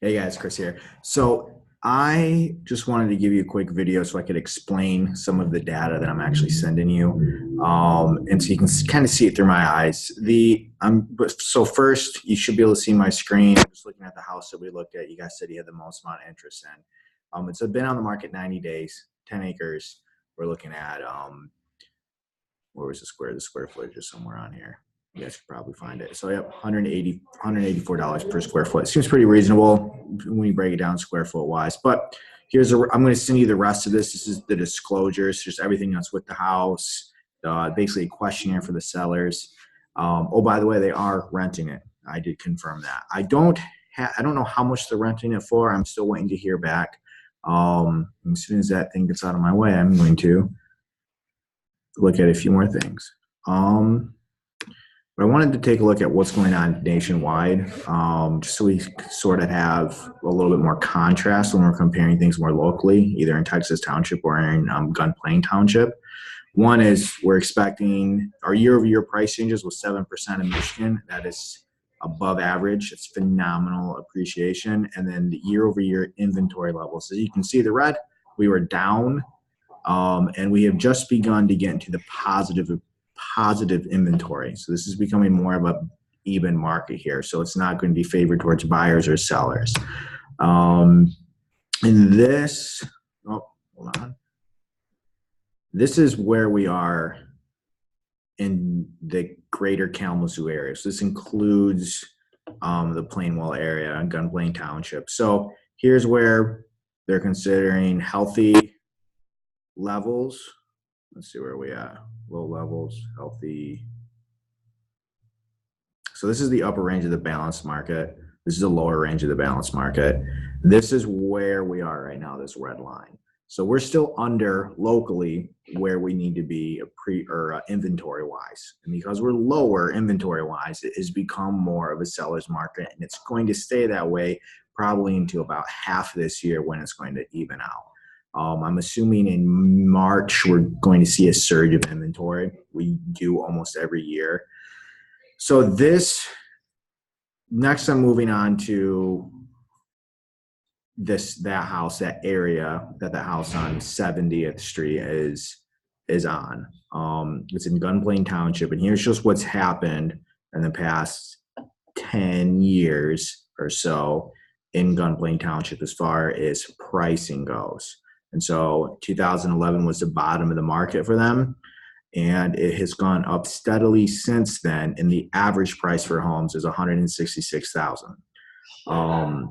Hey guys, Chris here. So I just wanted to give you a quick video so I could explain some of the data that I'm actually sending you, and so you can kind of see it through my eyes. So first, you should be able to see my screen. I'm just looking at the house that we looked at. You guys said you had the most amount of interest in. It's been on the market 90 days, 10 acres. We're looking at where was the square? The square footage is somewhere on here. You guys could probably find it. So yep, 180, $184 per square foot. Seems pretty reasonable when you break it down square foot wise. But I'm going to send you the rest of this. This is the disclosures, just everything that's with the house, basically a questionnaire for the sellers. Oh, by the way, they are renting it. I did confirm that. I don't know how much they're renting it for. I'm still waiting to hear back. As soon as that thing gets out of my way, I'm going to look at a few more things. But I wanted to take a look at what's going on nationwide, just so we sort of have a little bit more contrast when we're comparing things more locally, either in Texas Township or in Gun Plain Township. One is we're expecting our year-over-year price changes was 7% in Michigan. That is above average. It's phenomenal appreciation. And then the year-over-year inventory levels. As you can see, the red, we were down, and we have just begun to get into the positive inventory. So this is becoming more of a even market here. So it's not going to be favored towards buyers or sellers. And this, oh, hold on. This is where we are in the greater Kalamazoo area. So this includes the Plainwell area and Gun Plain Township. So here's where they're considering healthy levels. Let's see where we at. Low levels, healthy. So this is the upper range of the balanced market. This is the lower range of the balanced market. This is where we are right now, this red line. So we're still under locally where we need to be inventory wise. And because we're lower inventory wise, it has become more of a seller's market, and it's going to stay that way probably into about half this year when it's going to even out. I'm assuming in March, we're going to see a surge of inventory. We do almost every year. So next I'm moving on to that house, that area that the house on 70th Street is on. It's in Gun Plain Township. And here's just what's happened in the past 10 years or so in Gun Plain Township as far as pricing goes. And so 2011 was the bottom of the market for them, and it has gone up steadily since then. And the average price for homes is $166,000.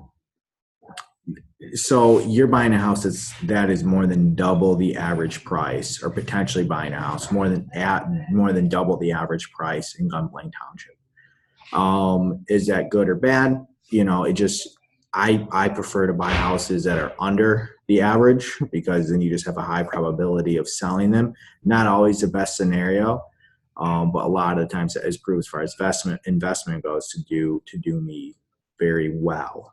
So you're buying a house that is more than double the average price, or potentially buying a house more than double the average price in Gun Plain Township. Is that good or bad? I prefer to buy houses that are under the average, because then you just have a high probability of selling them. Not always the best scenario, but a lot of the times that is proved as far as investment goes to do me very well.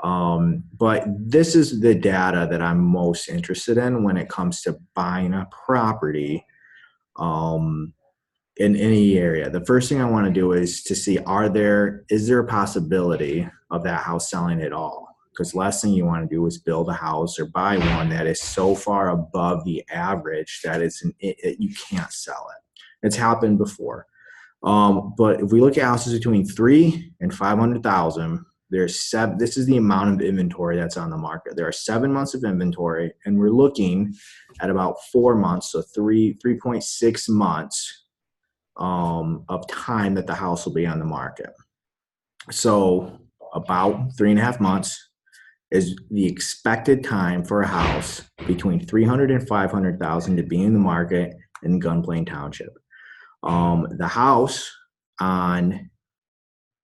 But this is the data that I'm most interested in when it comes to buying a property in any area. The first thing I want to do is to see, is there a possibility of that house selling at all? Because the last thing you want to do is build a house or buy one that is so far above the average that you can't sell it. It's happened before. But if we look at houses between 3 and 500,000, this is the amount of inventory that's on the market. There are 7 months of inventory, and we're looking at about 4 months, so 3.6 months of time that the house will be on the market. So about 3.5 months is the expected time for a house between 300 and 500,000 to be in the market in Gun Plain Township. The house on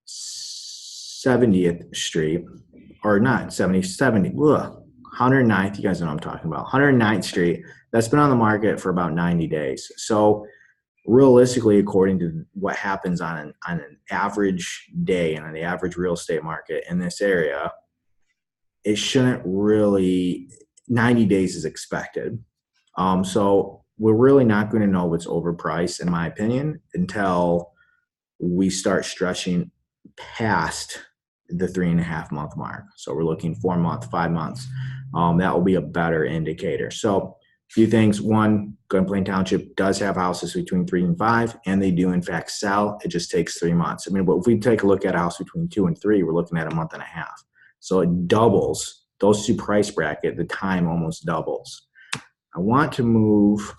70th Street, or not 70, 109th, you guys know what I'm talking about, 109th Street, that's been on the market for about 90 days. So realistically, according to what happens on an average day and on the average real estate market in this area, it shouldn't really, 90 days is expected. So we're really not going to know what's overpriced, in my opinion, until we start stretching past the 3.5 month mark. So we're looking 4 months, 5 months. That will be a better indicator. So a few things. One, Gun Plain Township does have houses between 3 and 5, and they do in fact sell. It just takes 3 months. I mean, but if we take a look at a house between 2 and 3, we're looking at a month and a half. So it doubles. Those two price bracket, the time almost doubles. I want to move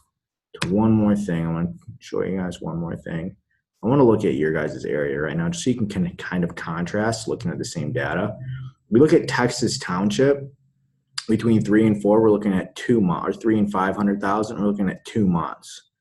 to one more thing. I want to show you guys one more thing. I want to look at your guys' area right now just so you can kind of contrast looking at the same data. We look at Texas Township between 3 and 4, we're looking at 2 months, or 3 and 500,000, we're looking at 2 months,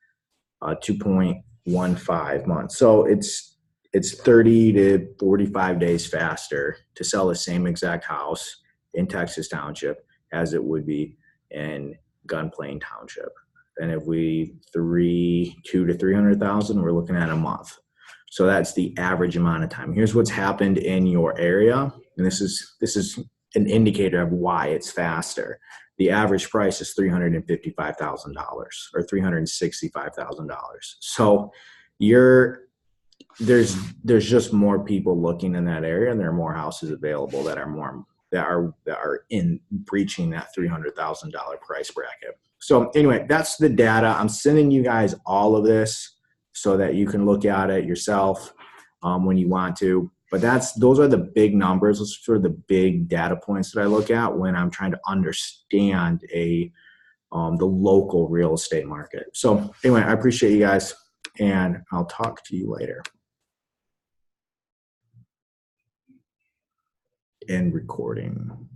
2.15 months. So it's 30 to 45 days faster to sell the same exact house in Texas Township as it would be in Gun Plain Township. And if we 2 to 300,000, we're looking at a month. So that's the average amount of time. Here's what's happened in your area, and this is an indicator of why it's faster. The average price is $355,000 or $365,000. So there's just more people looking in that area, and there are more houses available that are in breaching that $300,000 price bracket. So anyway, that's the data. I'm sending you guys all of this so that you can look at it yourself when you want to. But those are the big numbers. Those are sort of the big data points that I look at when I'm trying to understand the local real estate market. So anyway, I appreciate you guys, and I'll talk to you later. End recording.